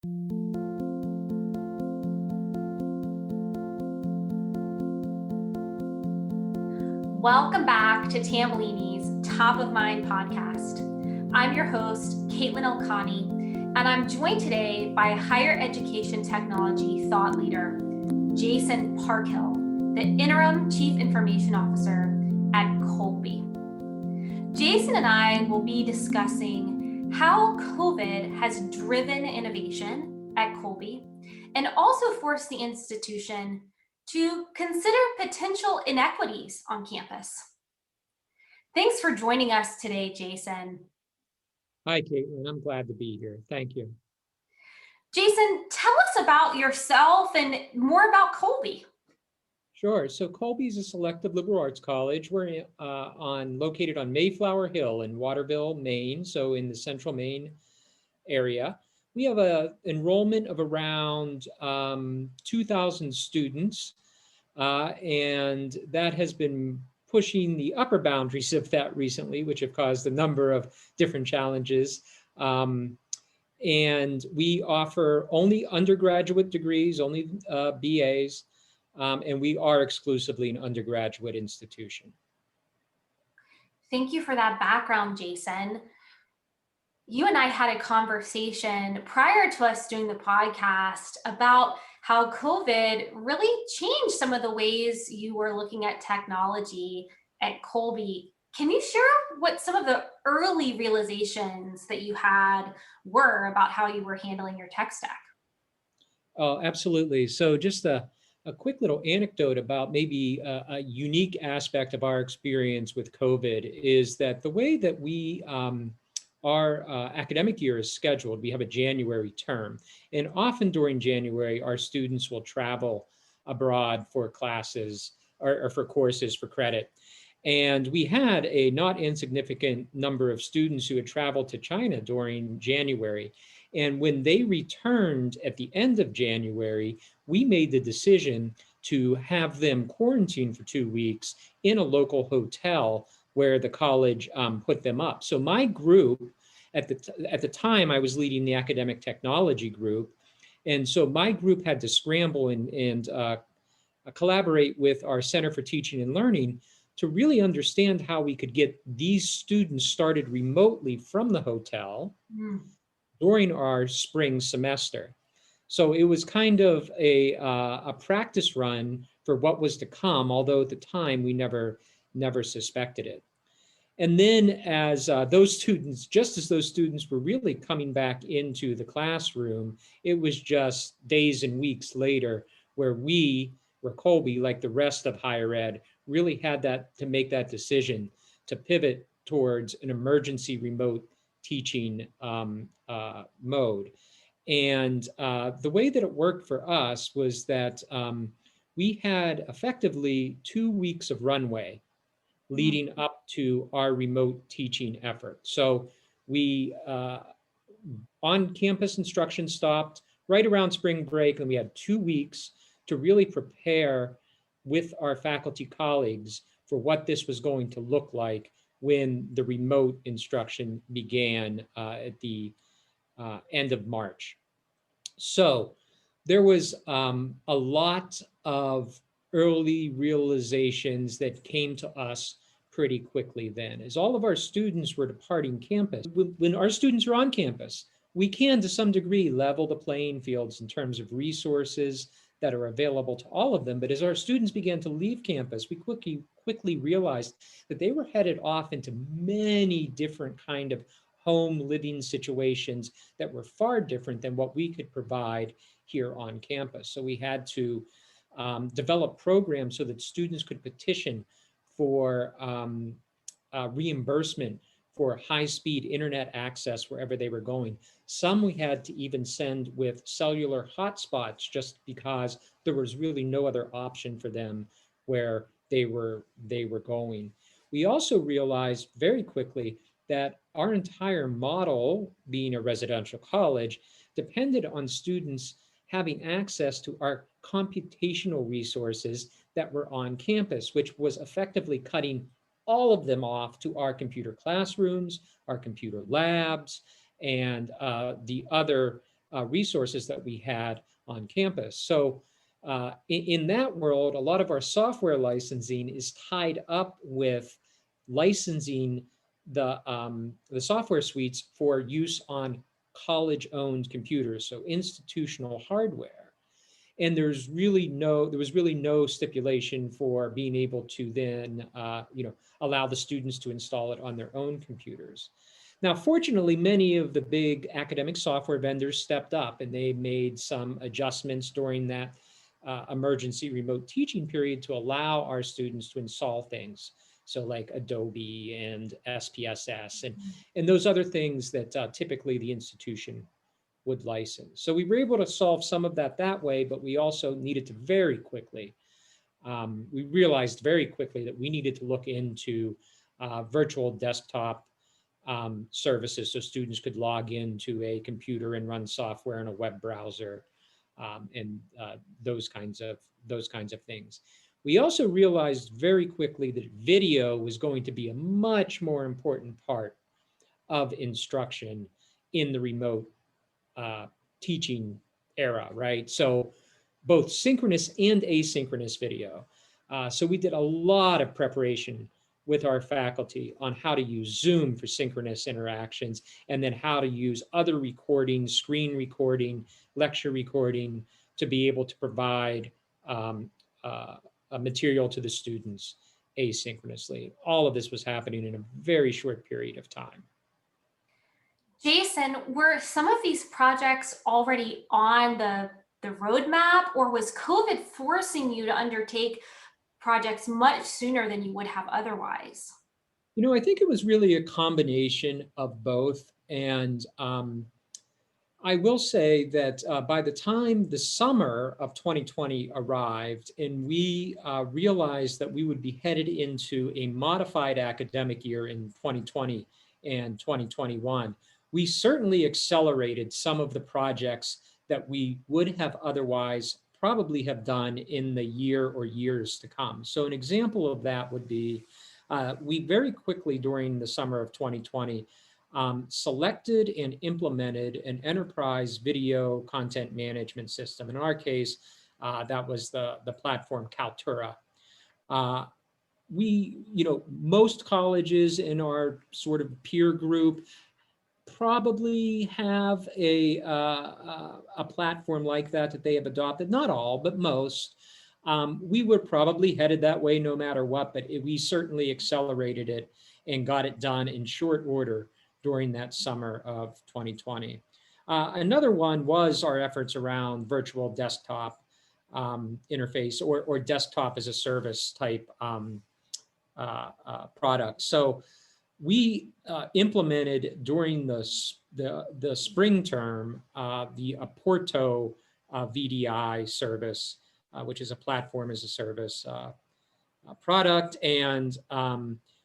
Welcome back to Tambellini's Top of Mind podcast. I'm your host, Katelyn Ilkani, and I'm joined today by higher education technology thought leader, Jason Parkhill, the Interim Chief Information Officer at Colby. Jason and I will be discussing how COVID has driven innovation at Colby and also forced the institution to consider potential inequities on campus. Thanks for joining us today, Jason. Hi, Katelyn. I'm glad to be here. Thank you. Jason, tell us about yourself and more about Colby. Sure. So Colby is a selective liberal arts college. We're located on Mayflower Hill in Waterville, Maine, so in the central Maine area. We have an enrollment of around 2,000 students, and that has been pushing the upper boundaries of that recently, which have caused a number of different challenges. And we offer only undergraduate degrees, only BAs, and we are exclusively an undergraduate institution. Thank you for that background, Jason. You and I had a conversation prior to us doing the podcast about how COVID really changed some of the ways you were looking at technology at Colby. Can you share what some of the early realizations that you had were about how you were handling your tech stack? Oh, absolutely. So just a quick little anecdote about maybe a unique aspect of our experience with COVID is that the way that we our academic year is scheduled. We have a January term, and often during January, our students will travel abroad for classes or for courses for credit. And we had a not insignificant number of students who had traveled to China during January. And when they returned at the end of January, we made the decision to have them quarantine for 2 weeks in a local hotel where the college put them up. So my group, at the time, I was leading the academic technology group. And so my group had to scramble and collaborate with our Center for Teaching and Learning to really understand how we could get these students started remotely from the hotel during our spring semester. So it was kind of a practice run for what was to come, although at the time we never suspected it. And then as those students were really coming back into the classroom, it was just days and weeks later where Colby, like the rest of higher ed, really had to make that decision to pivot towards an emergency remote teaching mode. And the way that it worked for us was that we had effectively 2 weeks of runway leading up to our remote teaching effort. So we, on-campus instruction stopped right around spring break, and we had 2 weeks to really prepare with our faculty colleagues for what this was going to look like when the remote instruction began at the end of March. So there was a lot of early realizations that came to us pretty quickly then. As all of our students were departing campus, when our students are on campus, we can, to some degree, level the playing fields in terms of resources that are available to all of them. But as our students began to leave campus, we quickly realized that they were headed off into many different kind of home living situations that were far different than what we could provide here on campus. So we had to develop programs so that students could petition for reimbursement for high-speed internet access wherever they were going. Some we had to even send with cellular hotspots just because there was really no other option for them where they were going. We also realized very quickly that our entire model, being a residential college, depended on students having access to our computational resources that were on campus, which was effectively cutting all of them off to our computer classrooms, our computer labs, and the other resources that we had on campus. So in that world, a lot of our software licensing is tied up with licensing the software suites for use on college-owned computers, so institutional hardware. And there was really no stipulation for being able to then allow the students to install it on their own computers. Now, fortunately, many of the big academic software vendors stepped up and they made some adjustments during that emergency remote teaching period to allow our students to install things. So like Adobe and SPSS and those other things that typically the institution would license. So we were able to solve some of that way, but we also needed to very quickly, we realized very quickly that we needed to look into virtual desktop services so students could log into a computer and run software in a web browser and those kinds of things. We also realized very quickly that video was going to be a much more important part of instruction in the remote teaching era, right? So both synchronous and asynchronous video. So we did a lot of preparation with our faculty on how to use Zoom for synchronous interactions, and then how to use other recording, screen recording, lecture recording to be able to provide a material to the students asynchronously. All of this was happening in a very short period of time. Jason, were some of these projects already on the roadmap, or was COVID forcing you to undertake projects much sooner than you would have otherwise? I think it was really a combination of both. And I will say that by the time the summer of 2020 arrived and we realized that we would be headed into a modified academic year in 2020 and 2021, we certainly accelerated some of the projects that we would have otherwise probably have done in the year or years to come. So an example of that would be we very quickly during the summer of 2020 selected and implemented an enterprise video content management system. In our case, that was the platform Kaltura. Most colleges in our sort of peer group probably have a platform like that they have adopted. Not all, but most. We were probably headed that way no matter what, but we certainly accelerated it and got it done in short order during that summer of 2020. Another one was our efforts around virtual desktop interface or desktop as a service type product. So we implemented during the spring term the Aporto VDI service, which is a platform as a service product, and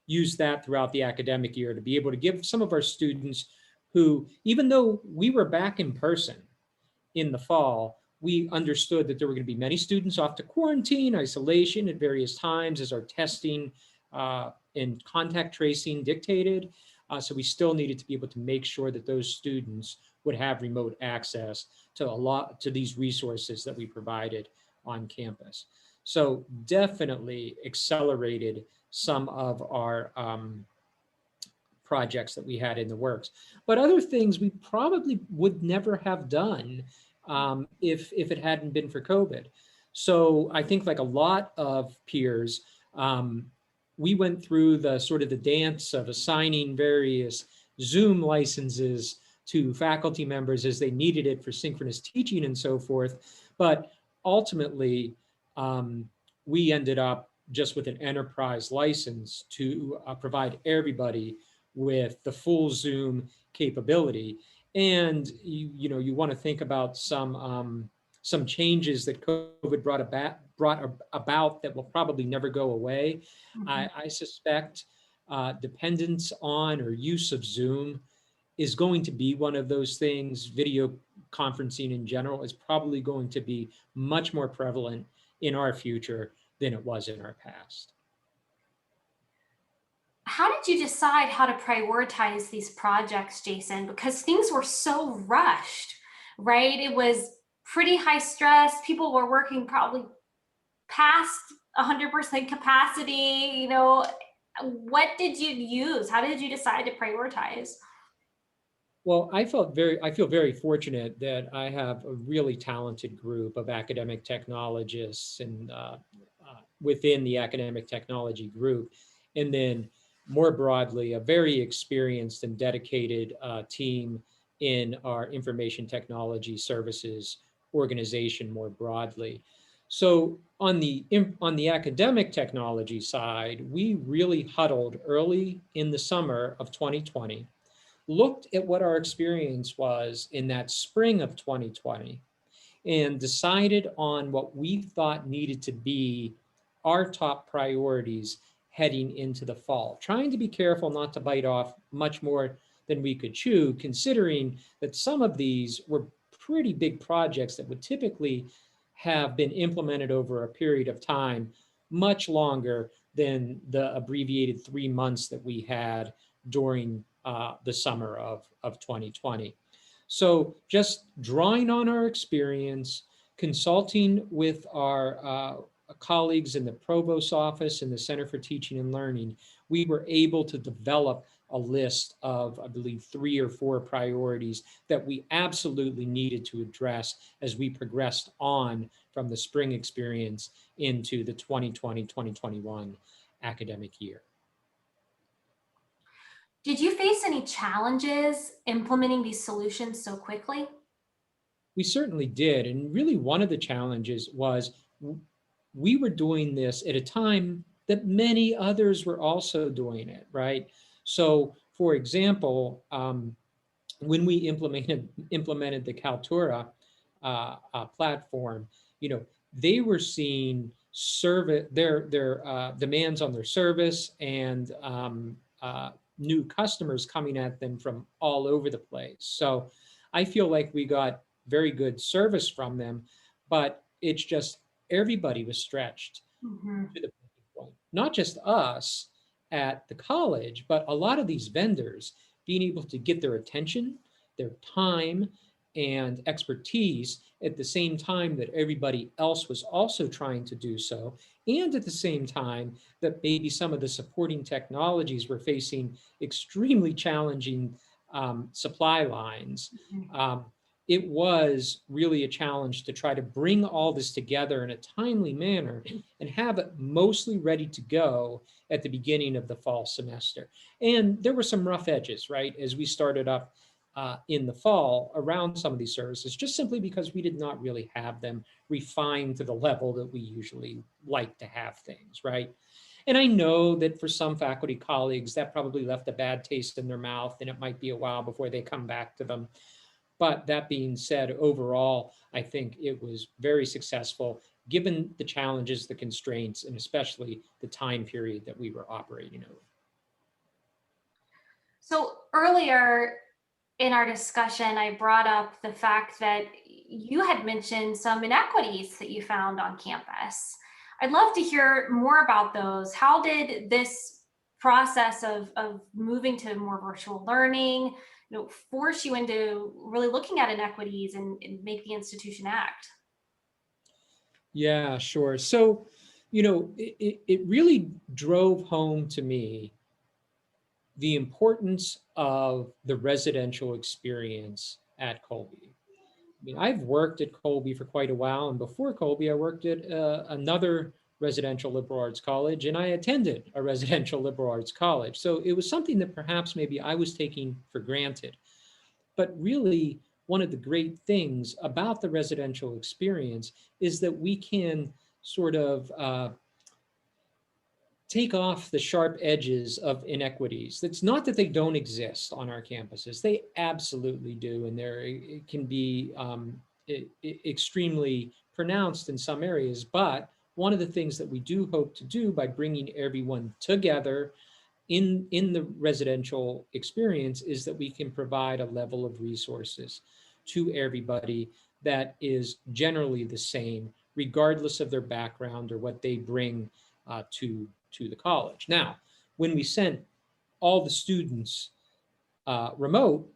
use that throughout the academic year to be able to give some of our students who, even though we were back in person in the fall, we understood that there were going to be many students off to quarantine, isolation at various times as our testing and contact tracing dictated. So we still needed to be able to make sure that those students would have remote access to these resources that we provided on campus. So definitely accelerated some of our projects that we had in the works. But other things we probably would never have done if it hadn't been for COVID. So I think like a lot of peers, we went through the sort of the dance of assigning various Zoom licenses to faculty members as they needed it for synchronous teaching and so forth. But ultimately, we ended up just with an enterprise license to provide everybody with the full Zoom capability. And you want to think about some changes that COVID brought about that will probably never go away. Mm-hmm. I suspect dependence on or use of Zoom is going to be one of those things. Video conferencing in general is probably going to be much more prevalent in our future than it was in our past. How did you decide how to prioritize these projects, Jason? Because things were so rushed. right? It was pretty high stress. People were working probably past 100% capacity. What did you use? How did you decide to prioritize? Well, I feel very fortunate that I have a really talented group of academic technologists and within the academic technology group. And then more broadly, a very experienced and dedicated team in our information technology services organization more broadly. So on the academic technology side, we really huddled early in the summer of 2020, looked at what our experience was in that spring of 2020, and decided on what we thought needed to be our top priorities heading into the fall, trying to be careful not to bite off much more than we could chew, considering that some of these were pretty big projects that would typically have been implemented over a period of time much longer than the abbreviated 3 months that we had during the summer of 2020. So just drawing on our experience, consulting with our colleagues in the Provost's office and the Center for Teaching and Learning, we were able to develop a list of, I believe, 3 or 4 priorities that we absolutely needed to address as we progressed on from the spring experience into the 2020-2021 academic year. Did you face any challenges implementing these solutions so quickly? We certainly did. And really, one of the challenges was we were doing this at a time that many others were also doing it, right? So, for example, when we implemented the Kaltura platform, they were seeing their demands on their service and new customers coming at them from all over the place. So I feel like we got very good service from them, but it's just everybody was stretched Mm-hmm. to the breaking point. Not just us at the college, but a lot of these vendors being able to get their attention, their time, and expertise at the same time that everybody else was also trying to do so, and at the same time that maybe some of the supporting technologies were facing extremely challenging supply lines. It was really a challenge to try to bring all this together in a timely manner and have it mostly ready to go at the beginning of the fall semester. And there were some rough edges, right, as we started up in the fall around some of these services, just simply because we did not really have them refined to the level that we usually like to have things, right? And I know that for some faculty colleagues, that probably left a bad taste in their mouth, and it might be a while before they come back to them. But that being said, overall, I think it was very successful given the challenges, the constraints, and especially the time period that we were operating over. So earlier in our discussion, I brought up the fact that you had mentioned some inequities that you found on campus. I'd love to hear more about those. How did this process of moving to more virtual learning force you into really looking at inequities and make the institution act? Yeah, sure. So, it really drove home to me the importance of the residential experience at Colby. I mean, I've worked at Colby for quite a while, and before Colby, I worked at another residential liberal arts college, and I attended a residential liberal arts college. So it was something that perhaps maybe I was taking for granted. But really, one of the great things about the residential experience is that we can sort of take off the sharp edges of inequities. It's not that they don't exist on our campuses. They absolutely do. And it can be extremely pronounced in some areas. But one of the things that we do hope to do by bringing everyone together in the residential experience is that we can provide a level of resources to everybody that is generally the same, regardless of their background or what they bring to the college. Now, when we sent all the students remote,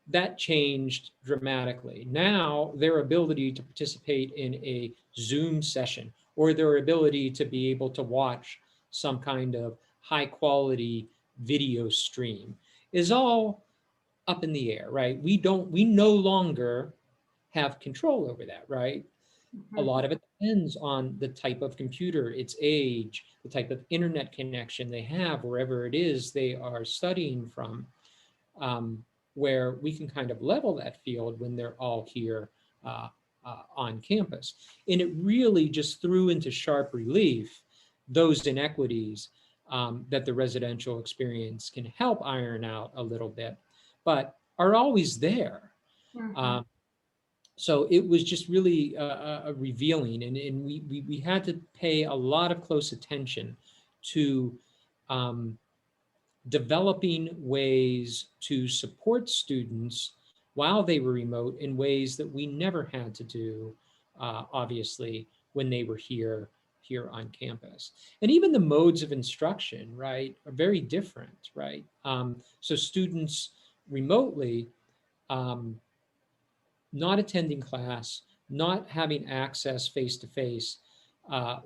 that changed dramatically. Now, their ability to participate in a Zoom session or their ability to be able to watch some kind of high quality video stream is all up in the air, right? We no longer have control over that, right? A Mhm. lot of it depends on the type of computer, its age, the type of internet connection they have, wherever it is they are studying from, um, where we can kind of level that field when they're all here on campus. And it really just threw into sharp relief those inequities that the residential experience can help iron out a little bit, but are always there. Mhm. Um, so it was just really revealing, and we had to pay a lot of close attention to um, developing ways to support students while they were remote in ways that we never had to do, obviously, when they were here on campus. And even the modes of instruction, right, are very different, right? So students remotely, um, not attending class, not having access face to face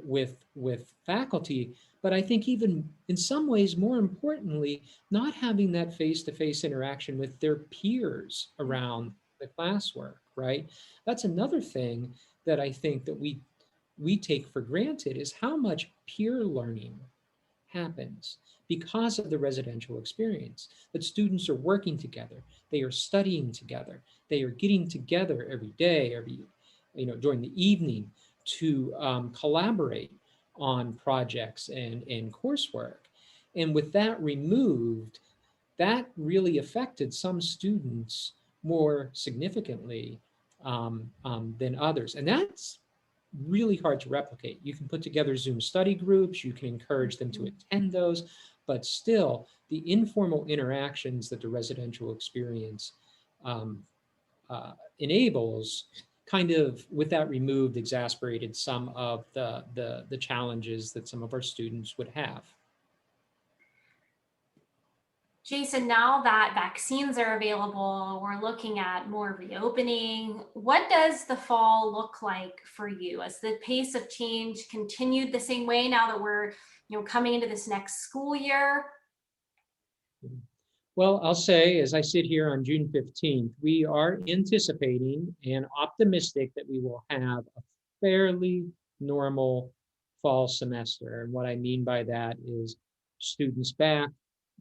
with faculty, but I think even in some ways, more importantly, not having that face to face interaction with their peers around the classwork, right? That's another thing that I think that we take for granted is how much peer learning happens because of the residential experience. That students are working together, they are studying together, they are getting together every day, during the evening to collaborate on projects and coursework. And with that removed, that really affected some students more significantly than others. And that's really hard to replicate. You can put together Zoom study groups, you can encourage them to attend those, but still, the informal interactions that the residential experience um, enables kind of, with that removed, exasperated some of the challenges that some of our students would have. Jason, now that vaccines are available, we're looking at more reopening. What does the fall look like for you? As the pace of change continued the same way now that we're, coming into this next school year? Well, I'll say, as I sit here on June 15th, we are anticipating and optimistic that we will have a fairly normal fall semester. And what I mean by that is students back,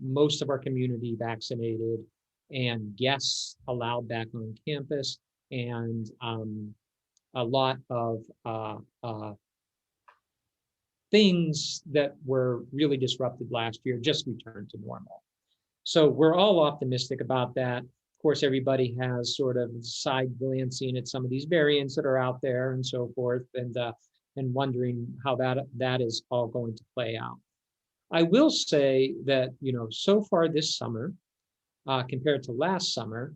most of our community vaccinated, and guests allowed back on campus, and a lot of things that were really disrupted last year just returned to normal. So we're all optimistic about that. Of course, everybody has sort of side glancing at some of these variants that are out there and so forth, and wondering how that is all going to play out. I will say that so far this summer, compared to last summer,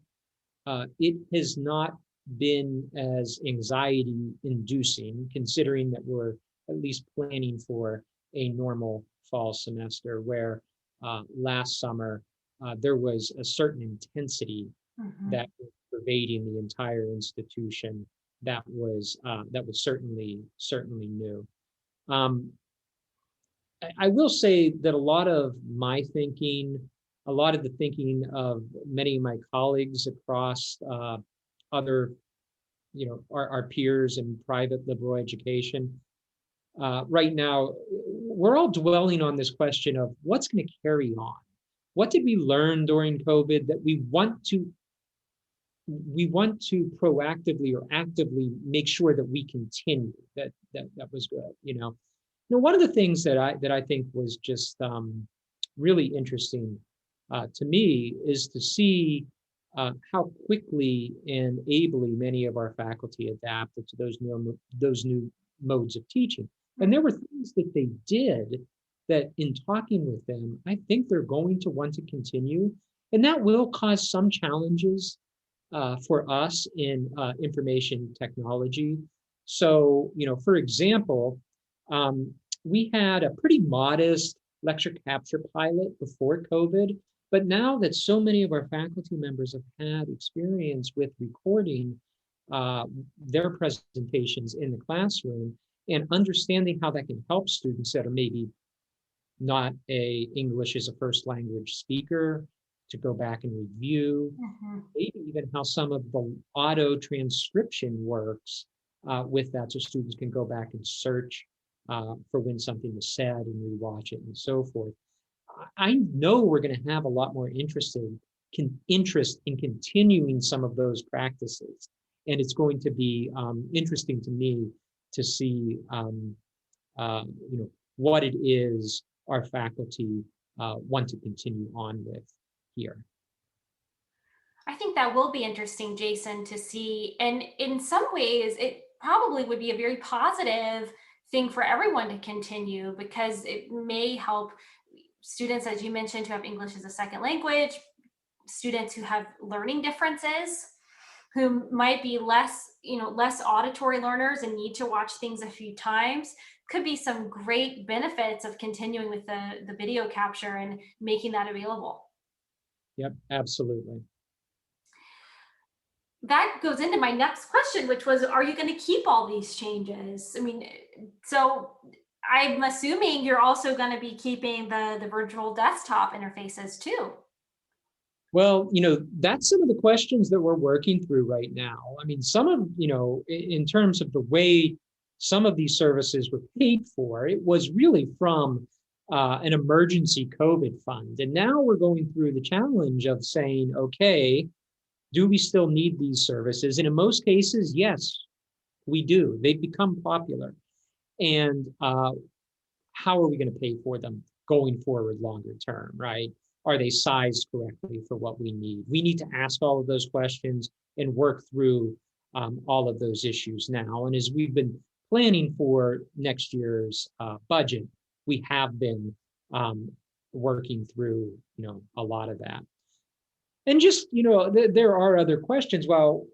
it has not been as anxiety inducing, considering that we're at least planning for a normal fall semester, where last summer there was a certain intensity Mhm. that was pervading the entire institution that was certainly new. Um, I will say that a lot of my thinking, a lot of the thinking of many of my colleagues across other, our peers in private liberal education, right now, we're all dwelling on this question of what's going to carry on. What did we learn during COVID that we want to proactively or actively make sure that we continue? That was good. One of the things that I think was just really interesting to me is to see how quickly and ably many of our faculty adapted to those new modes of teaching. And there were things that they did that, in talking with them, I think they're going to want to continue, and that will cause some challenges for us in information technology. So, for example, um, we had a pretty modest lecture capture pilot before COVID, But now that so many of our faculty members have had experience with recording uh, their presentations in the classroom and understanding how that can help students that are maybe not a English as a first language speaker to go back and review, Mhm. maybe even how some of the auto transcription works with that, so students can go back and search for when something was said and rewatch it and so forth. I know we're going to have a lot more interest in continuing some of those practices, and it's going to be interesting to me to see what it is our faculty want to continue on with here. I think that will be interesting, Jason, to see. And in some ways, it probably would be a very positive thing for everyone to continue because it may help students, as you mentioned, who have English as a second language, students who have learning differences, who might be less auditory learners and need to watch things a few times. Could be some great benefits of continuing with the video capture and making that available. Yep, absolutely. That goes into my next question, which was, are you going to keep all these changes? I mean, so I'm assuming you're also going to be keeping the virtual desktop interfaces too. Well, that's some of the questions that we're working through right now. I mean, some of, in terms of the way some of these services were paid for, it was really from an emergency COVID fund. And now we're going through the challenge of saying, okay, do we still need these services? And in most cases, yes, we do. They've become popular. And how are we going to pay for them going forward longer term, right? Are they sized correctly for what we need? We need to ask all of those questions and work through all of those issues now. And as we've been planning for next year's budget, we have been working through, a lot of that. And just, there are other questions. Well,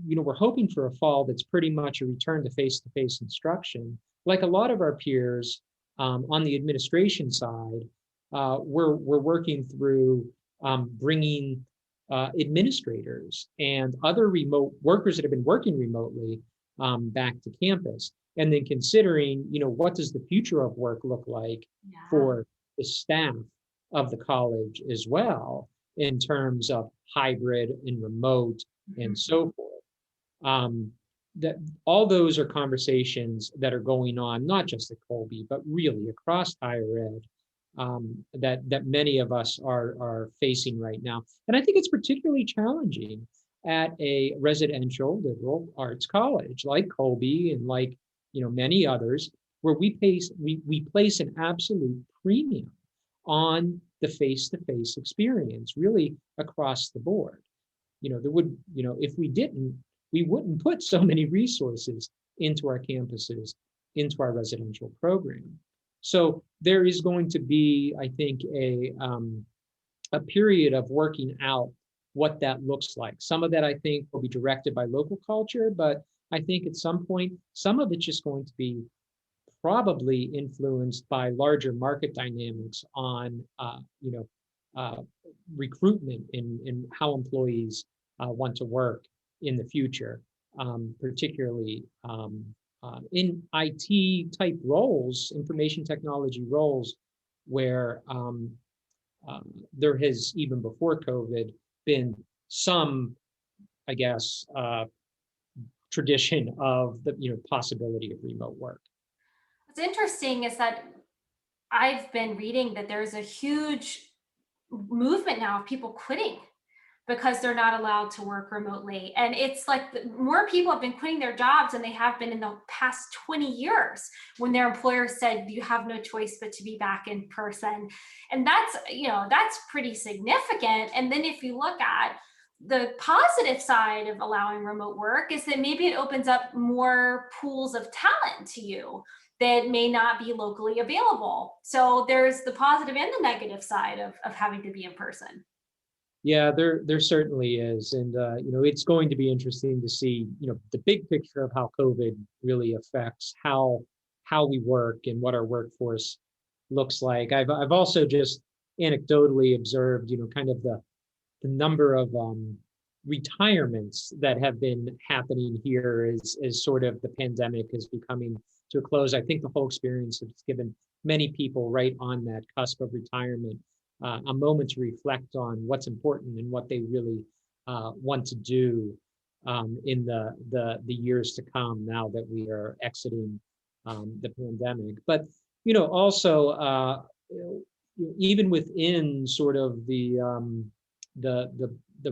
we're hoping for a fall that's pretty much a return to face-to-face instruction. Like a lot of our peers on the administration side, we're working through bringing administrators and other remote workers that have been working remotely back to campus, and then considering, what does the future of work look like Yeah. for the staff of the college as well, in terms of hybrid and remote and Mhm. so forth. That all those are conversations that are going on, not just at Colby, but really across higher ed, that many of us are facing right now. And I think it's particularly challenging at a residential liberal arts college like Colby and like many others, where we place an absolute premium on the face-to-face experience, really across the board. There would, if we didn't, we wouldn't put so many resources into our campuses, into our residential program. So there is going to be, I think, a period of working out what that looks like. Some of that, I think, will be directed by local culture, but I think at some point, some of it's just going to be probably influenced by larger market dynamics on uh, recruitment and how employees want to work in the future, particularly in IT type roles, information technology roles, where there has, even before COVID, been some, I guess, tradition of the possibility of remote work. What's interesting is that I've been reading that there's a huge movement now of people quitting because they're not allowed to work remotely. And it's like more people have been quitting their jobs than they have been in the past 20 years when their employer said, you have no choice but to be back in person. And that's pretty significant. And then if you look at the positive side of allowing remote work is that maybe it opens up more pools of talent to you that may not be locally available. So there's the positive and the negative side of having to be in person. Yeah, there certainly is, and it's going to be interesting to see the big picture of how COVID really affects how we work and what our workforce looks like. I've also just anecdotally observed, kind of the number of retirements that have been happening here as sort of the pandemic is becoming to a close. I think the whole experience has given many people right on that cusp of retirement a moment to reflect on what's important and what they really want to do in the years to come now that we are exiting the pandemic. But also even within sort of the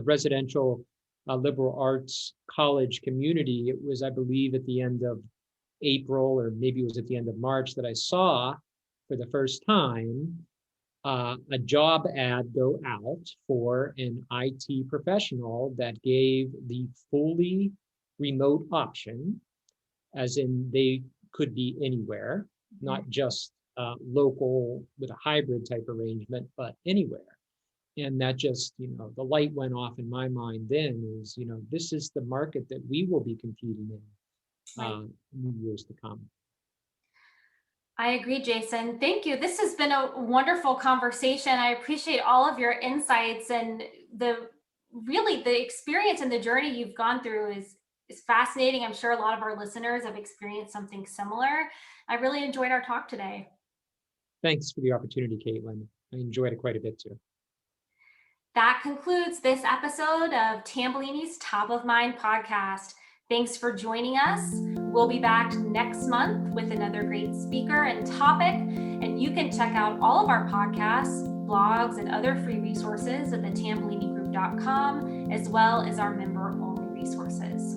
residential liberal arts college community, it was, I believe, at the end of April, or maybe it was at the end of March, that I saw for the first time a job ad go out for an IT professional that gave the fully remote option, as in they could be anywhere, not just local with a hybrid type arrangement, but anywhere. And that just, the light went off in my mind then is, this is the market that we will be competing in in years to come. I agree, Jason. Thank you. This has been a wonderful conversation. I appreciate all of your insights, and the experience and the journey you've gone through is fascinating. I'm sure a lot of our listeners have experienced something similar. I really enjoyed our talk today. Thanks for the opportunity, Katelyn. I enjoyed it quite a bit too. That concludes this episode of Tambellini's Top of Mind podcast. Thanks for joining us. We'll be back next month with another great speaker and topic, and you can check out all of our podcasts, blogs, and other free resources at thetambollinigroup.com, as well as our member-only resources.